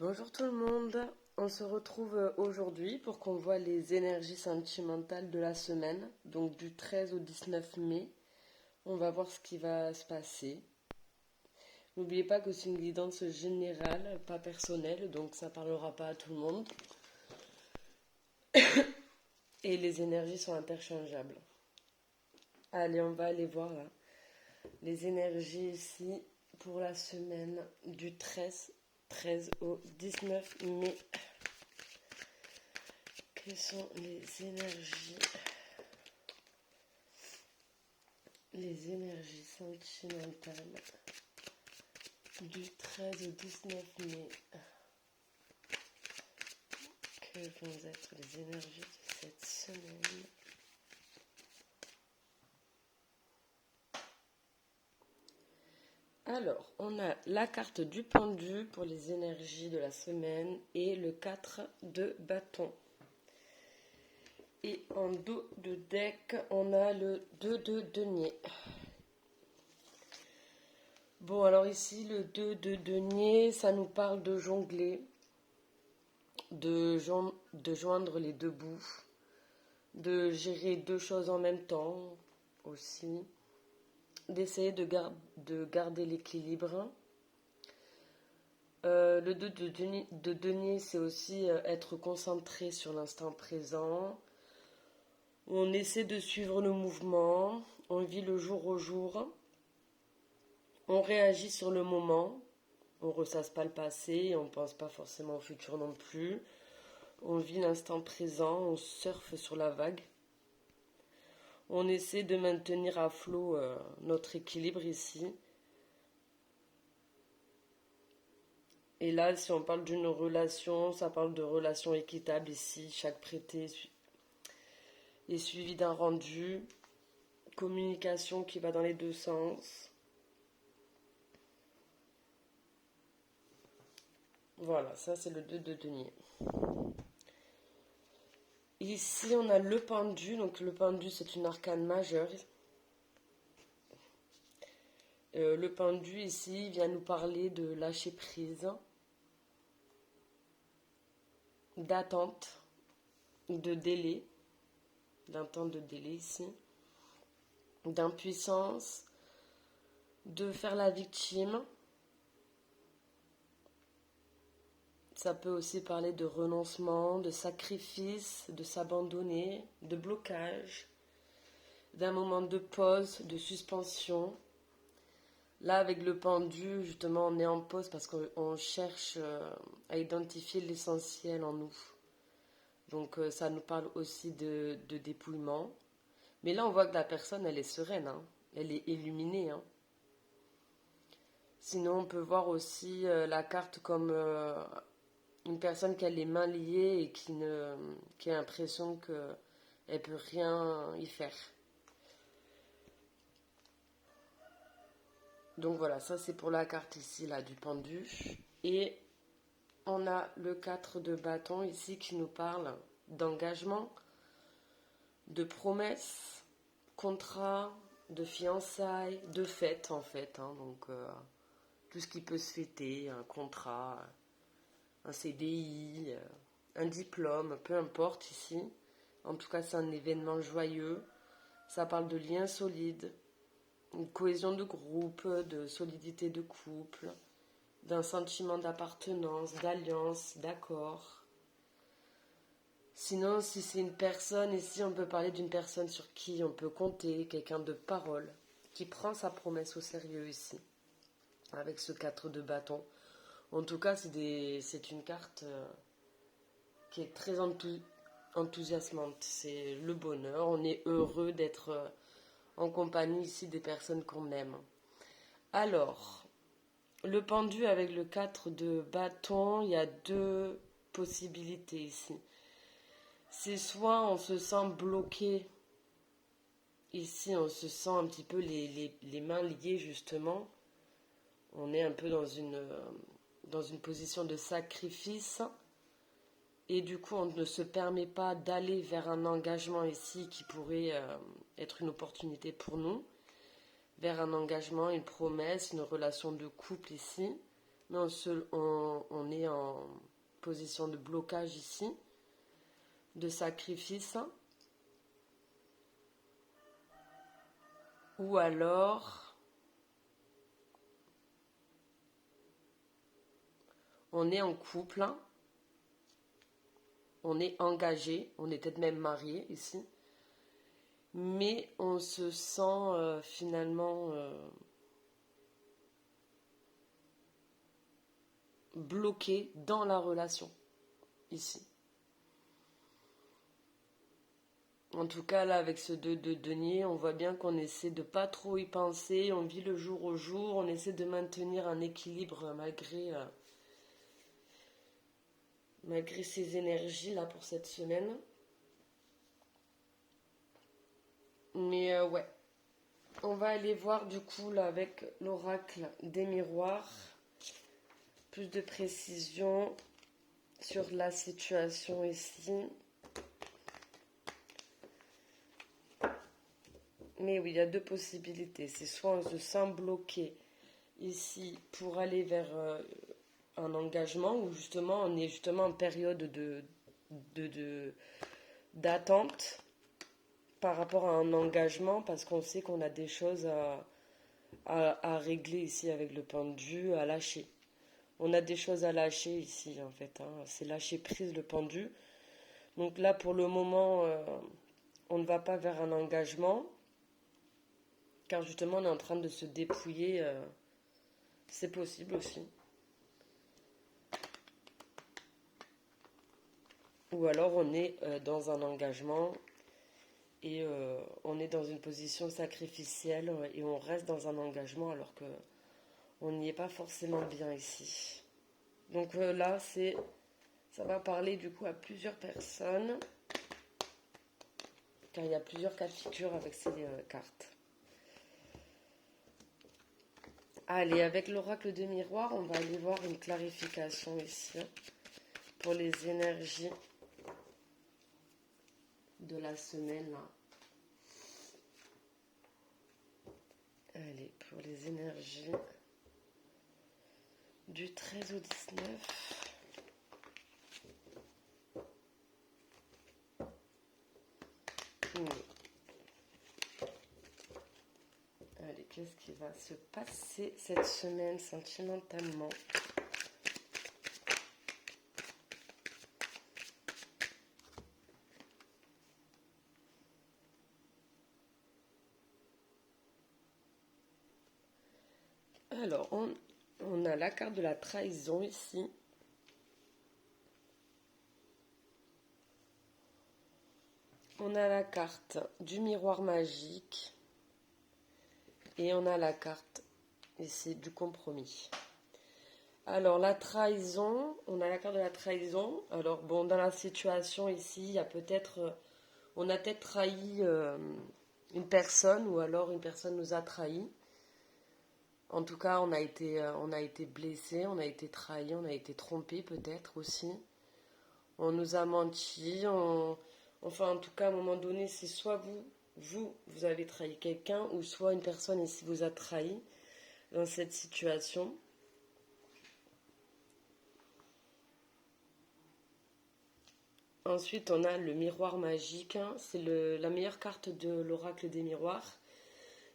Bonjour tout le monde, on se retrouve aujourd'hui pour qu'on voit les énergies sentimentales de la semaine, donc du 13 au 19 mai. On va voir ce qui va se passer. N'oubliez pas que c'est une guidance générale, pas personnelle, donc ça parlera pas à tout le monde. Et les énergies sont interchangeables. Allez, on va aller voir là. Les énergies ici pour la semaine du 13 au 19 mai. Quelles sont les énergies sentimentales du 13 au 19 mai? Quelles vont être les énergies de cette semaine? Alors, on a la carte du pendu pour les énergies de la semaine et le 4 de bâton. Et en dos de deck, on a le 2 de denier. Bon, alors ici, le 2 de denier, ça nous parle de jongler, de joindre les deux bouts, de gérer deux choses en même temps aussi, d'essayer de garder l'équilibre. Le 2 de denier, c'est aussi être concentré sur l'instant présent. On essaie de suivre le mouvement, on vit le jour au jour, on réagit sur le moment, on ne ressasse pas le passé, on ne pense pas forcément au futur non plus. On vit l'instant présent, on surfe sur la vague. On essaie de maintenir à flot notre équilibre ici. Et là, si on parle d'une relation, ça parle de relation équitable ici. Chaque prêté est suivi d'un rendu. Communication qui va dans les deux sens. Voilà, ça c'est le 2 de denier. Ici, on a le pendu. Donc le pendu, c'est une arcane majeure. Le pendu ici vient nous parler de lâcher prise, d'attente, de délai, d'un temps de délai ici, d'impuissance, de faire la victime. Ça peut aussi parler de renoncement, de sacrifice, de s'abandonner, de blocage, d'un moment de pause, de suspension. Là, avec le pendu, justement, on est en pause parce qu'on cherche à identifier l'essentiel en nous. Donc, ça nous parle aussi de dépouillement. Mais là, on voit que la personne, elle est sereine, hein. Elle est illuminée, hein. Sinon, on peut voir aussi la carte comme une personne qui a les mains liées et qui a l'impression qu'elle ne peut rien y faire. Donc voilà, ça c'est pour la carte ici, là, du pendu. Et on a le 4 de bâton ici qui nous parle d'engagement, de promesses, contrat, de fiançailles, de fête en fait. Hein. Donc tout ce qui peut se fêter, un contrat, un CDI, un diplôme, peu importe ici. En tout cas, c'est un événement joyeux. Ça parle de liens solides, une cohésion de groupe, de solidité de couple, d'un sentiment d'appartenance, d'alliance, d'accord. Sinon, si c'est une personne, ici on peut parler d'une personne sur qui on peut compter, quelqu'un de parole, qui prend sa promesse au sérieux ici, avec ce 4 de bâton. En tout cas, c'est une carte qui est très enthousiasmante. C'est le bonheur, on est heureux d'être en compagnie ici des personnes qu'on aime. Alors, le pendu avec le 4 de bâton, il y a deux possibilités ici. C'est soit on se sent bloqué, ici on se sent un petit peu les mains liées justement, on est un peu dans une position de sacrifice et du coup on ne se permet pas d'aller vers un engagement ici qui pourrait être une opportunité pour nous, vers un engagement, une promesse, une relation de couple ici, mais on est en position de blocage ici, de sacrifice, ou alors on est en couple, on est engagé, on est peut-être même marié ici, mais on se sent finalement bloqué dans la relation ici. En tout cas, là, avec ce 2 de denier, on voit bien qu'on essaie de pas trop y penser, on vit le jour au jour, on essaie de maintenir un équilibre malgré ces énergies là pour cette semaine. Mais ouais, on va aller voir du coup là avec l'oracle des miroirs, plus de précision sur la situation ici. Mais oui, il y a deux possibilités. C'est soit on se sent bloqué ici pour aller vers un engagement, ou justement on est justement en période d'attente par rapport à un engagement, parce qu'on sait qu'on a des choses à régler ici avec le pendu, à lâcher. On a des choses à lâcher ici en fait, hein. C'est lâcher prise le pendu. Donc là pour le moment on ne va pas vers un engagement, car justement on est en train de se dépouiller, c'est possible aussi. Ou alors on est dans un engagement et on est dans une position sacrificielle et on reste dans un engagement alors que on n'y est pas forcément bien ici. Donc là ça va parler du coup à plusieurs personnes, car il y a plusieurs cas de figure avec ces cartes. Allez, avec l'oracle de miroir, on va aller voir une clarification ici pour les énergies de la semaine là. Allez, pour les énergies du 13 au 19. Allez, qu'est-ce qui va se passer cette semaine sentimentalement? Alors, on a la carte de la trahison ici. On a la carte du miroir magique. Et on a la carte ici du compromis. Alors, la trahison, on a la carte de la trahison. Alors, bon, dans la situation ici, il y a peut-être... on a peut-être trahi une personne, ou alors une personne nous a trahis. En tout cas, on a été blessé, on a été trahi, on a été trompé peut-être aussi. On nous a menti. Enfin, en tout cas, à un moment donné, c'est soit vous avez trahi quelqu'un, ou soit une personne ici vous a trahi dans cette situation. Ensuite, on a le miroir magique. C'est la meilleure carte de l'oracle des miroirs.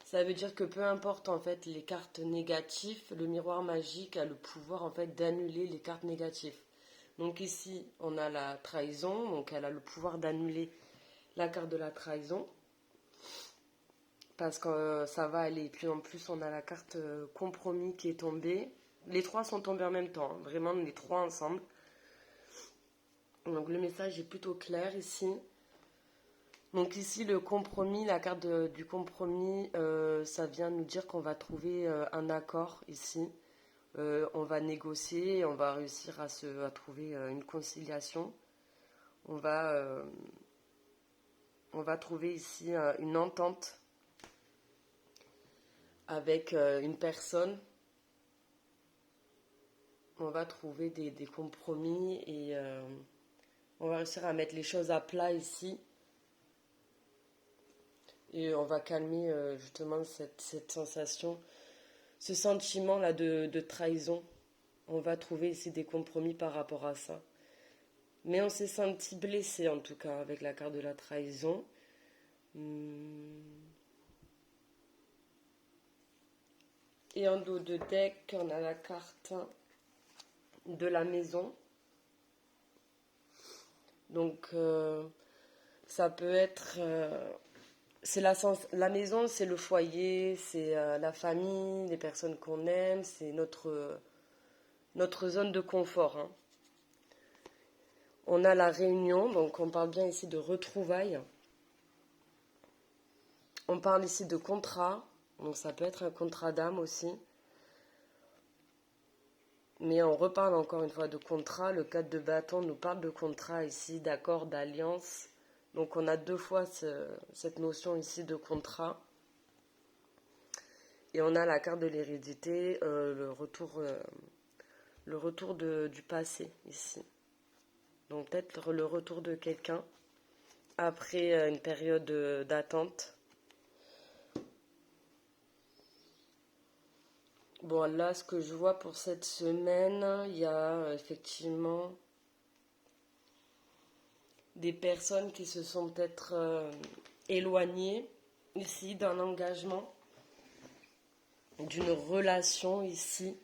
Ça veut dire que peu importe en fait les cartes négatives, le miroir magique a le pouvoir en fait d'annuler les cartes négatives. Donc ici, on a la trahison, donc elle a le pouvoir d'annuler la carte de la trahison. Parce que ça va aller. Puis en plus, on a la carte compromis qui est tombée. Les trois sont tombés en même temps, hein, vraiment les trois ensemble. Donc le message est plutôt clair ici. Donc ici, le compromis, la carte du compromis, ça vient nous dire qu'on va trouver un accord ici. On va négocier, on va réussir à trouver une conciliation. On va trouver ici une entente avec une personne. On va trouver des compromis et on va réussir à mettre les choses à plat ici. Et on va calmer justement cette sensation, ce sentiment-là de trahison On va trouver ici des compromis par rapport à ça. Mais on s'est senti blessé en tout cas avec la carte de la trahison. Et en dos de deck, on a la carte de la maison. Donc ça peut être... c'est la maison, c'est le foyer, c'est la famille, les personnes qu'on aime, c'est notre zone de confort. Hein. On a la réunion, donc on parle bien ici de retrouvailles. On parle ici de contrat, donc ça peut être un contrat d'âme aussi. Mais on reparle encore une fois de contrat. Le 4 de bâton nous parle de contrat ici, d'accord, d'alliance. Donc on a deux fois cette notion ici de contrat. Et on a la carte de l'hérédité, le retour du passé ici. Donc peut-être le retour de quelqu'un après une période d'attente. Bon, là, ce que je vois pour cette semaine, il y a effectivement des personnes qui se sont peut-être éloignées ici d'un engagement, d'une relation ici,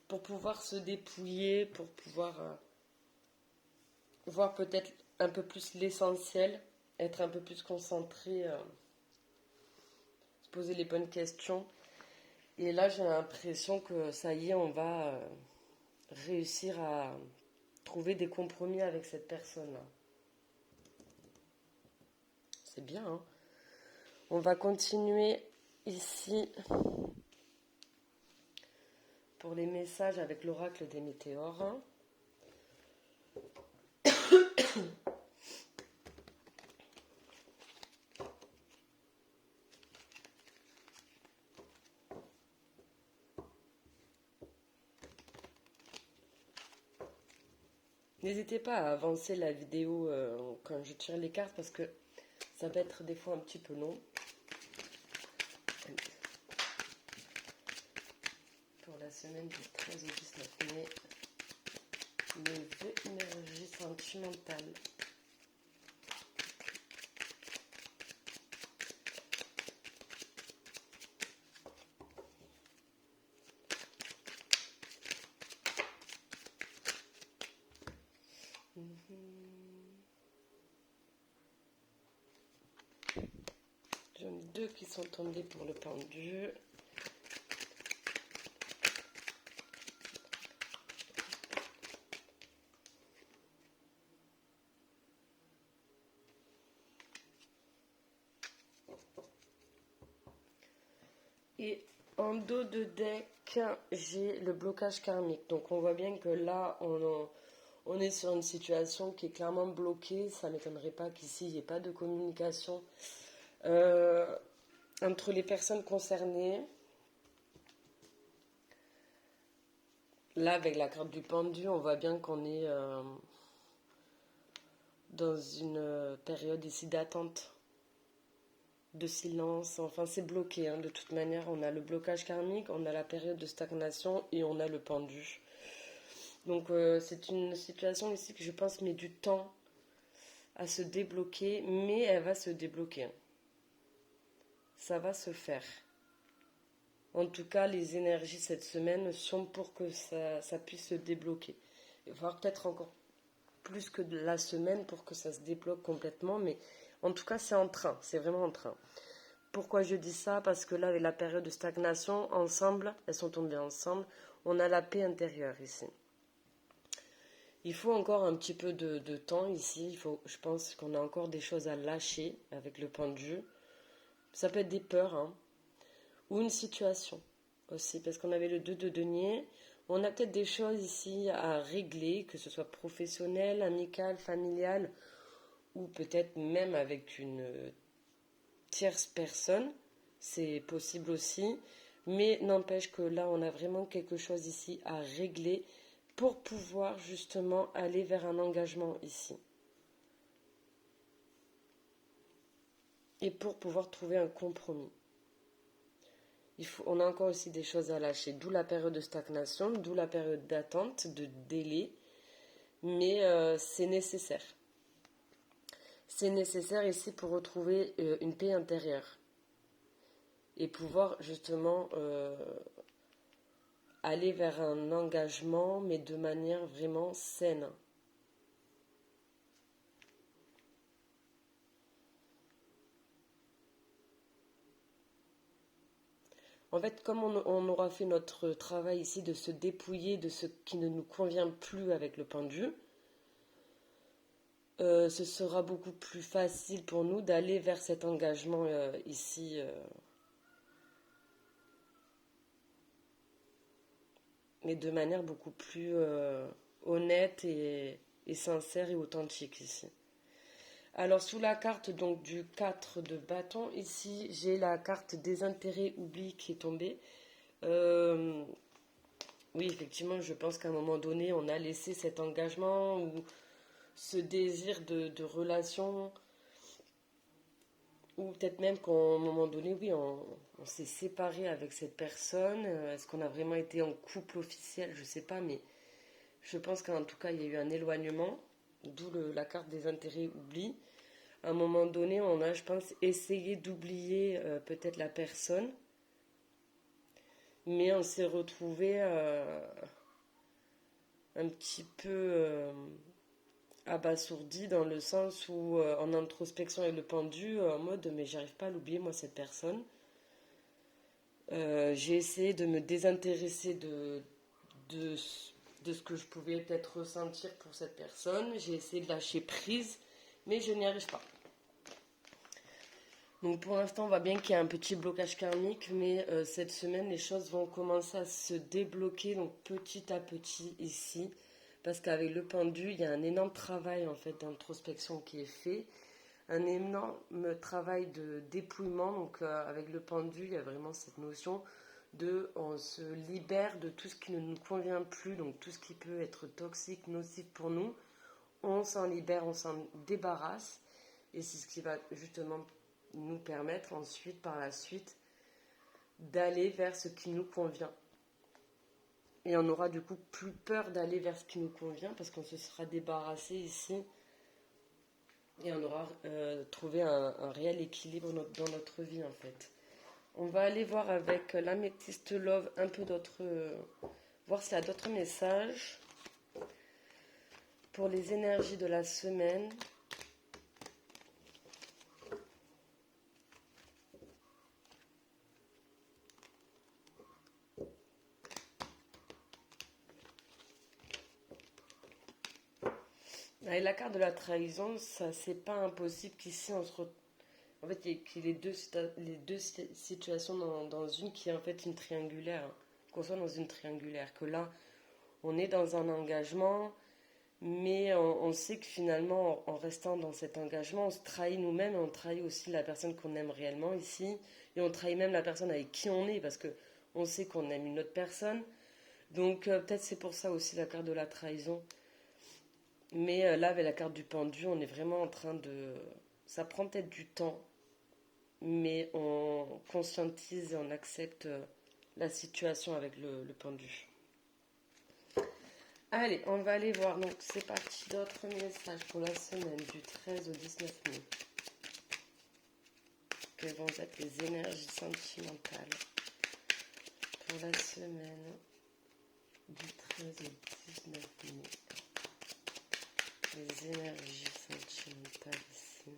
pour pouvoir se dépouiller, pour pouvoir voir peut-être un peu plus l'essentiel, être un peu plus concentré, se poser les bonnes questions. Et là, j'ai l'impression que ça y est, on va réussir à trouver des compromis avec cette personne-là. C'est bien, hein. On va continuer ici pour les messages avec l'oracle des météores. N'hésitez pas à avancer la vidéo quand je tire les cartes parce que ça peut être des fois un petit peu long. Pour la semaine du 13 au 19 mai, les deux énergies sentimentales. J'en ai deux qui sont tombés pour le pendu. Et en dos de deck, j'ai le blocage karmique. Donc on voit bien que là, on est sur une situation qui est clairement bloquée. Ça ne m'étonnerait pas qu'ici, il n'y ait pas de communication entre les personnes concernées. Là, avec la carte du pendu, on voit bien qu'on est dans une période ici d'attente, de silence. Enfin, c'est bloqué. Hein. De toute manière, on a le blocage karmique, on a la période de stagnation et on a le pendu. Donc, c'est une situation ici que je pense met du temps à se débloquer, mais elle va se débloquer. Hein. Ça va se faire. En tout cas, les énergies cette semaine sont pour que ça puisse se débloquer. Il va falloir peut-être encore plus que de la semaine pour que ça se débloque complètement, mais en tout cas, c'est en train, c'est vraiment en train. Pourquoi je dis ça? Parce que là, avec la période de stagnation, ensemble, elles sont tombées ensemble, on a la paix intérieure ici. Il faut encore un petit peu de temps ici, je pense qu'on a encore des choses à lâcher avec le pendu. Ça peut être des peurs, hein, ou une situation aussi, parce qu'on avait le 2 de denier. On a peut-être des choses ici à régler, que ce soit professionnel, amical, familial, ou peut-être même avec une tierce personne. C'est possible aussi. Mais n'empêche que là, on a vraiment quelque chose ici à régler pour pouvoir justement aller vers un engagement ici. Et pour pouvoir trouver un compromis. On a encore aussi des choses à lâcher, d'où la période de stagnation, d'où la période d'attente, de délai, mais c'est nécessaire. C'est nécessaire ici pour retrouver une paix intérieure et pouvoir justement aller vers un engagement, mais de manière vraiment saine. En fait, comme on aura fait notre travail ici de se dépouiller de ce qui ne nous convient plus avec le pendu, ce sera beaucoup plus facile pour nous d'aller vers cet engagement ici, mais de manière beaucoup plus honnête et sincère et authentique ici. Alors sous la carte donc du 4 de bâton, ici j'ai la carte des intérêts oubliés qui est tombée. Oui, effectivement, je pense qu'à un moment donné, on a laissé cet engagement ou ce désir de relation, ou peut-être même qu'à un moment donné, oui, on s'est séparé avec cette personne. Est-ce qu'on a vraiment été en couple officiel? Je ne sais pas, mais je pense qu'en tout cas, il y a eu un éloignement, d'où la carte des intérêts oubliés. À un moment donné, on a, je pense, essayé d'oublier peut-être la personne, mais on s'est retrouvé un petit peu abasourdi dans le sens où, en introspection avec le pendu, en mode mais j'arrive pas à l'oublier, moi, cette personne. J'ai essayé de me désintéresser de, de ce que je pouvais peut-être ressentir pour cette personne. J'ai essayé de lâcher prise, mais je n'y arrive pas. Donc pour l'instant, on voit bien qu'il y a un petit blocage karmique, mais cette semaine, les choses vont commencer à se débloquer donc petit à petit ici, parce qu'avec le pendu, il y a un énorme travail en fait d'introspection qui est fait, un énorme travail de dépouillement. Donc avec le pendu, il y a vraiment cette notion on se libère de tout ce qui ne nous convient plus, donc tout ce qui peut être toxique, nocif pour nous, on s'en libère, on s'en débarrasse, et c'est ce qui va justement nous permettre ensuite, par la suite, d'aller vers ce qui nous convient. Et on aura du coup plus peur d'aller vers ce qui nous convient parce qu'on se sera débarrassé ici et on aura trouvé un réel équilibre dans notre vie en fait. On va aller voir avec l'améthyste love un peu d'autres, voir s'il y a d'autres messages pour les énergies de la semaine. Et la carte de la trahison, ça c'est pas impossible qu'ici on se retrouve. En fait, il y a les deux situations dans une qui est en fait une triangulaire. Qu'on soit dans une triangulaire. Que là, on est dans un engagement, mais on sait que finalement, en restant dans cet engagement, on se trahit nous-mêmes et on trahit aussi la personne qu'on aime réellement ici. Et on trahit même la personne avec qui on est parce que on sait qu'on aime une autre personne. Donc peut-être c'est pour ça aussi la carte de la trahison. Mais là, avec la carte du pendu, on est vraiment en train de... Ça prend peut-être du temps, mais on conscientise et on accepte la situation avec le pendu. Allez, on va aller voir. Donc, c'est parti. D'autres messages pour la semaine du 13 au 19 mai. Quelles vont être les énergies sentimentales pour la semaine du 13 au 19 mai. Les énergies sentimentales ici.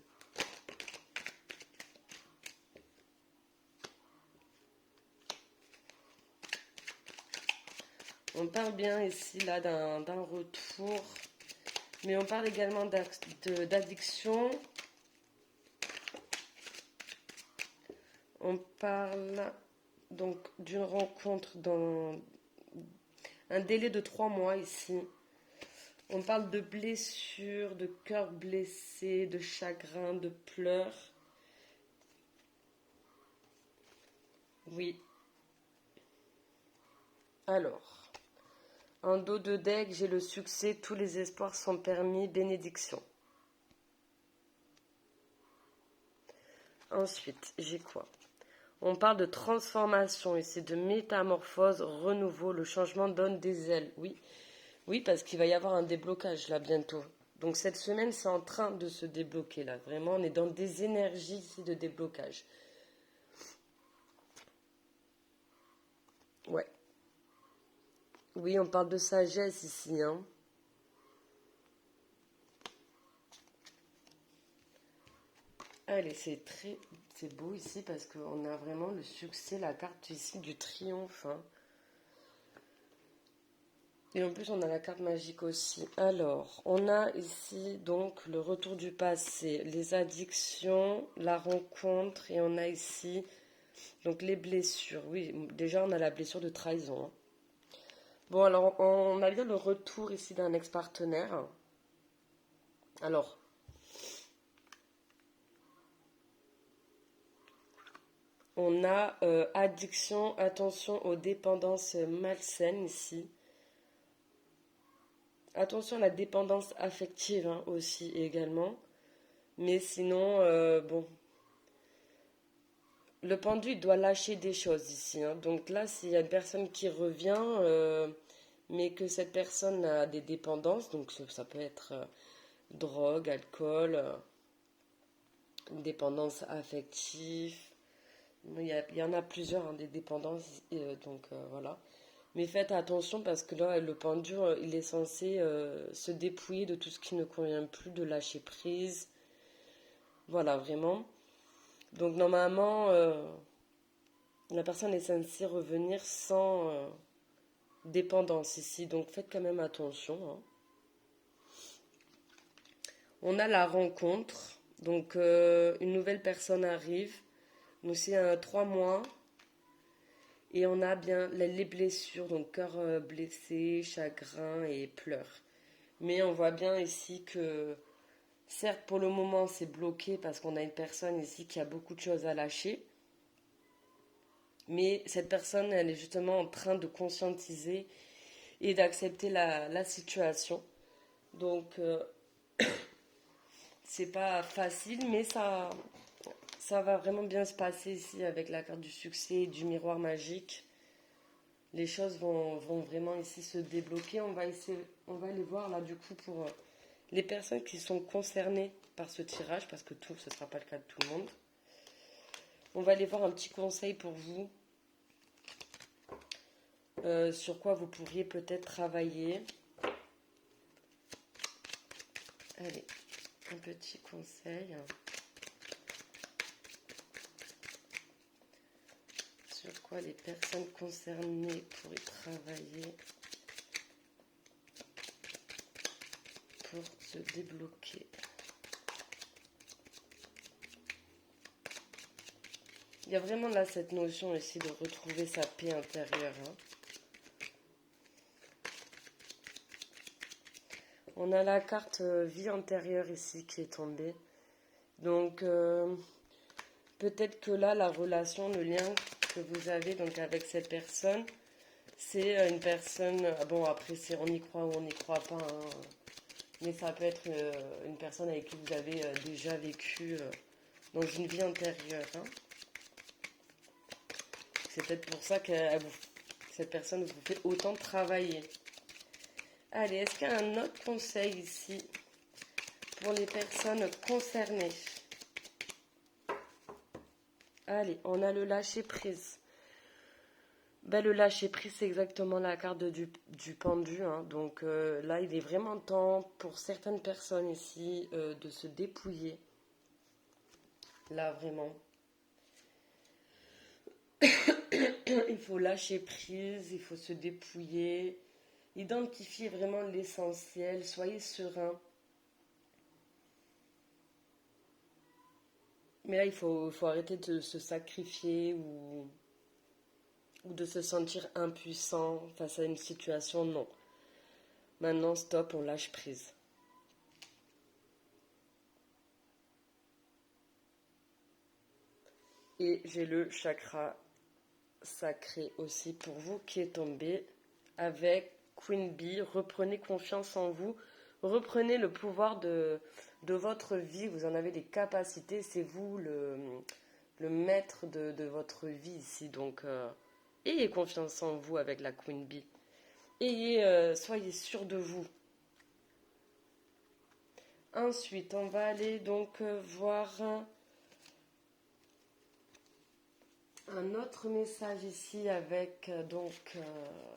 On parle bien ici là d'un retour, mais on parle également d'addiction. On parle donc d'une rencontre dans un délai de 3 mois ici. On parle de blessures, de cœur blessé, de chagrin, de pleurs. Oui. Alors, en dos de deck, j'ai le succès, tous les espoirs sont permis, bénédiction. Ensuite, j'ai quoi? On parle de transformation ici, de métamorphose, renouveau. Le changement donne des ailes. Oui, oui, parce qu'il va y avoir un déblocage là bientôt. Donc cette semaine, c'est en train de se débloquer là. Vraiment, on est dans des énergies ici de déblocage. Ouais. Oui, on parle de sagesse ici, hein. Allez, c'est beau ici parce qu'on a vraiment le succès, la carte ici du triomphe, hein. Et en plus, on a la carte magique aussi. Alors, on a ici donc le retour du passé, les addictions, la rencontre, et on a ici donc les blessures. Oui, déjà, on a la blessure de trahison, hein. Bon, alors, on a bien le retour ici d'un ex-partenaire. Alors, on a addiction, attention aux dépendances malsaines ici. Attention à la dépendance affective, hein, aussi également. Mais sinon, bon, le pendu il doit lâcher des choses ici, hein. Donc là, s'il y a une personne qui revient, mais que cette personne a des dépendances, donc ça peut être drogue, alcool, une dépendance affective. Il y en a plusieurs, hein, des dépendances, donc voilà. Mais faites attention parce que là, le pendu, il est censé se dépouiller de tout ce qui ne convient plus, de lâcher prise. Voilà, vraiment. Donc normalement, la personne est censée revenir sans dépendance ici. Donc faites quand même attention, hein. On a la rencontre. Donc une nouvelle personne arrive. Donc c'est 3 mois. Et on a bien les blessures, donc cœur blessé, chagrin et pleurs. Mais on voit bien ici que, certes, pour le moment, c'est bloqué parce qu'on a une personne ici qui a beaucoup de choses à lâcher. Mais cette personne, elle est justement en train de conscientiser et d'accepter la situation. Donc, c'est pas facile, mais ça va vraiment bien se passer ici avec la carte du succès et du miroir magique. Les choses vont vraiment ici se débloquer. On va aller voir là du coup pour les personnes qui sont concernées par ce tirage, parce que ce ne sera pas le cas de tout le monde. On va aller voir un petit conseil pour vous, sur quoi vous pourriez peut-être travailler. Allez, un petit conseil. Sur quoi les personnes concernées pourraient travailler pour se débloquer. Il y a vraiment là cette notion ici de retrouver sa paix intérieure, hein. On a la carte vie antérieure ici qui est tombée. Donc peut-être que là la relation, le lien que vous avez donc avec cette personne, c'est une personne, bon après on y croit ou on n'y croit pas, hein, mais ça peut être une personne avec qui vous avez déjà vécu dans une vie antérieure, hein. C'est peut-être pour ça que cette personne vous fait autant travailler. Allez, est-ce qu'il y a un autre conseil ici pour les personnes concernées? Allez, on a le lâcher prise. Ben, le lâcher prise, c'est exactement la carte du pendu, hein. Donc là, il est vraiment temps pour certaines personnes ici de se dépouiller. Là, vraiment. Il faut lâcher prise, il faut se dépouiller. Identifiez vraiment l'essentiel, soyez serein. Mais là, il faut arrêter de se sacrifier ou de se sentir impuissant face à une situation. Non. Maintenant, stop, on lâche prise. Et j'ai le chakra sacré aussi pour vous qui est tombé avec Queen Bee. Reprenez confiance en vous. Reprenez le pouvoir de votre vie. Vous en avez des capacités. C'est vous le maître de votre vie ici. Donc, ayez confiance en vous avec la Queen Bee. Soyez sûr de vous. Ensuite, on va aller donc voir un autre message ici avec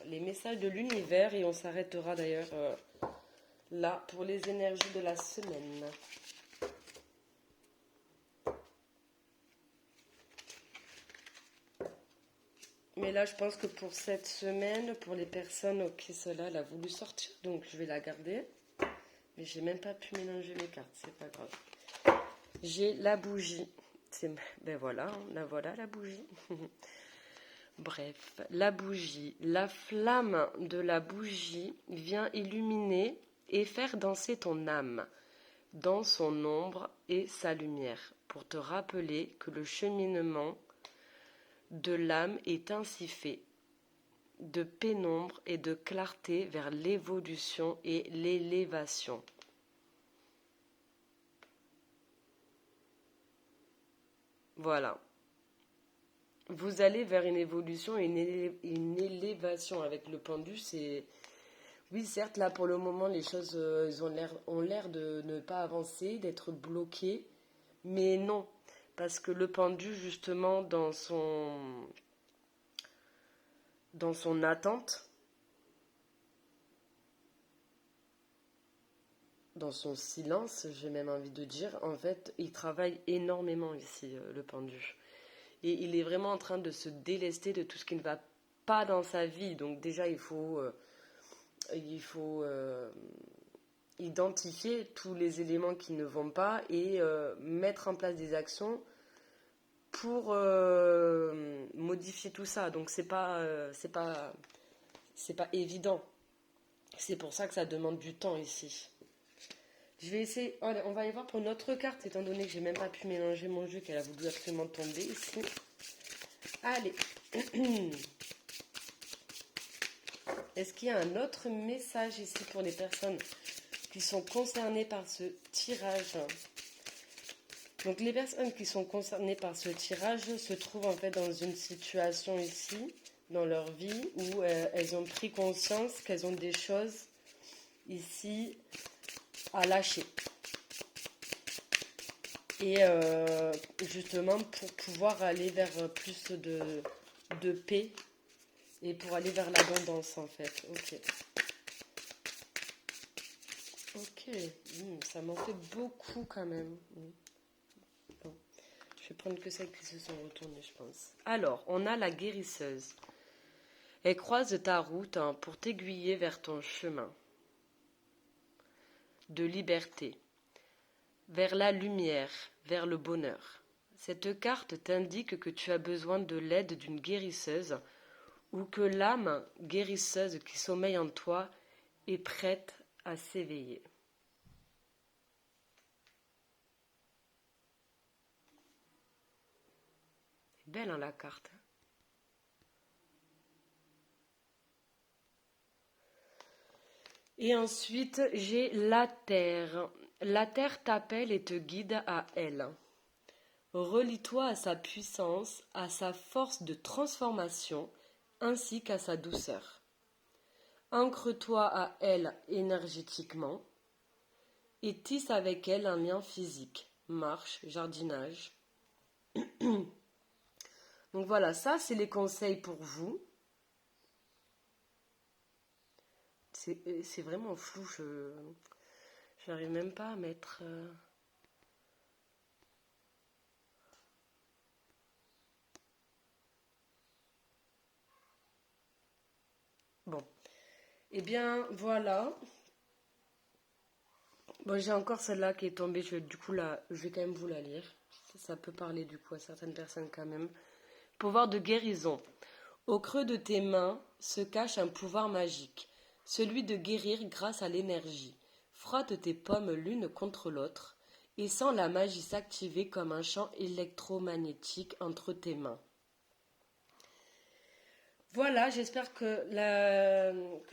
les messages de l'univers et on s'arrêtera d'ailleurs là pour les énergies de la semaine. Mais là, je pense que pour cette semaine, pour les personnes auxquelles cela elle a voulu sortir, donc je vais la garder. Mais j'ai même pas pu mélanger mes cartes, c'est pas grave. J'ai la bougie. Ben voilà, la bougie. Bref, la bougie. La flamme de la bougie vient illuminer et faire danser ton âme dans son ombre et sa lumière, pour te rappeler que le cheminement de l'âme est ainsi fait, de pénombre et de clarté vers l'évolution et l'élévation. Voilà. Vous allez vers une évolution et une élévation avec le pendu. Oui, certes, là pour le moment, les choses ont l'air de ne pas avancer, d'être bloquées, mais non, parce que le pendu, justement, dans son attente, dans son silence, j'ai même envie de dire, en fait, il travaille énormément ici, le pendu. Et il est vraiment en train de se délester de tout ce qui ne va pas dans sa vie. Donc déjà, il faut identifier tous les éléments qui ne vont pas et mettre en place des actions pour modifier tout ça. Donc c'est pas évident. C'est pour ça que ça demande du temps ici. Je vais essayer. Allez, on va aller voir pour une autre carte, étant donné que j'ai même pas pu mélanger mon jeu, qu'elle a voulu absolument tomber ici. Allez. Est-ce qu'il y a un autre message ici pour les personnes qui sont concernées par ce tirage? Donc les personnes qui sont concernées par ce tirage se trouvent en fait dans une situation ici, dans leur vie, où elles ont pris conscience qu'elles ont des choses ici à lâcher. Et justement pour pouvoir aller vers plus de paix et pour aller vers l'abondance en fait. Ok, ça m'en fait beaucoup quand même. Bon. Je vais prendre que celles qui se sont retournées, je pense. Alors, on a la guérisseuse. Elle croise ta route pour t'aiguiller vers ton chemin de liberté, vers la lumière, vers le bonheur. Cette carte t'indique que tu as besoin de l'aide d'une guérisseuse ou que l'âme guérisseuse qui sommeille en toi est prête à s'éveiller. C'est belle la carte. Et ensuite, j'ai la terre. La terre t'appelle et te guide à elle. Relie-toi à sa puissance, à sa force de transformation, ainsi qu'à sa douceur. Ancre-toi à elle énergétiquement et tisse avec elle un lien physique, marche, jardinage. Donc voilà, ça c'est les conseils pour vous. C'est vraiment flou, je n'arrive même pas à mettre... Bon, eh bien voilà. Bon, j'ai encore celle-là qui est tombée, je vais quand même vous la lire. Ça peut parler du coup à certaines personnes quand même. Pouvoir de guérison. Au creux de tes mains se cache un pouvoir magique, celui de guérir grâce à l'énergie. Frotte tes pommes l'une contre l'autre et sens la magie s'activer comme un champ électromagnétique entre tes mains. Voilà, j'espère que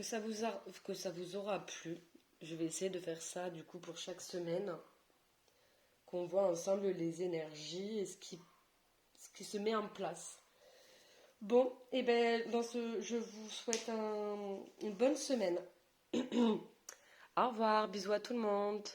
ça vous aura plu. Je vais essayer de faire ça du coup pour chaque semaine, qu'on voit ensemble les énergies et ce qui se met en place. Bon, et ben je vous souhaite une bonne semaine. Au revoir, bisous à tout le monde.